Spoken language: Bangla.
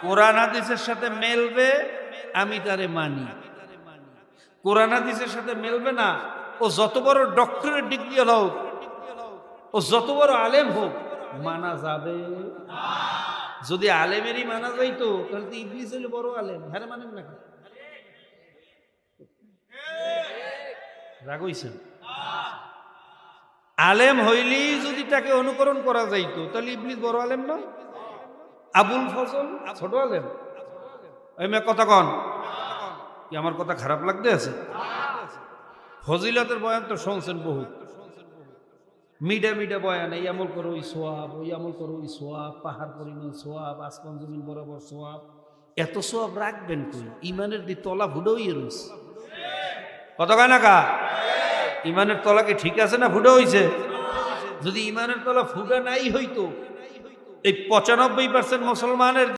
কোরআন হাদিসের সাথে মেলবে আমি তারে মানি, কোরআন হাদিসের সাথে মেলবে না, ও যত বড় ডক্টরেট ডিগ্রি হোক, ও যত বড় আলেম হোক, মানা যাবে। যদি আলেমেরই মানা যাইতো তাহলে তো ইবলিস হইলে বড় আলেম, হ্যাঁ মানেন না? রাগ হইছেন? আলেম হইলি যদি তাকে অনুকরণ করা যাইতো তাহলে ইবলিস বড় আলেম না? আবুল ফজল ছোট আলেম? ওই মেয়ে কথা কন, কি আমার কথা খারাপ লাগতে আছে? ফজিলতের বয়ান তো শুনছেন বহু, মিডা মিডা বয়ান, এই আমল করো ওই সোয়াব, ওই আমল করো ওই সোয়াব, পাহাড় পরিমাণ সোয়াব, আসমান জমিন বরাবর সোয়াব। এত সোয়াব রাখবেন কই? ইমানের দি তলা ভুডোই রয়েছে। কত কয় না কা? ইমানের তলা কি ঠিক আছে না ফুডা হইছে? যদি ইমানের তলা ফুডা নাই হইতো, এই 95% মুসলমানের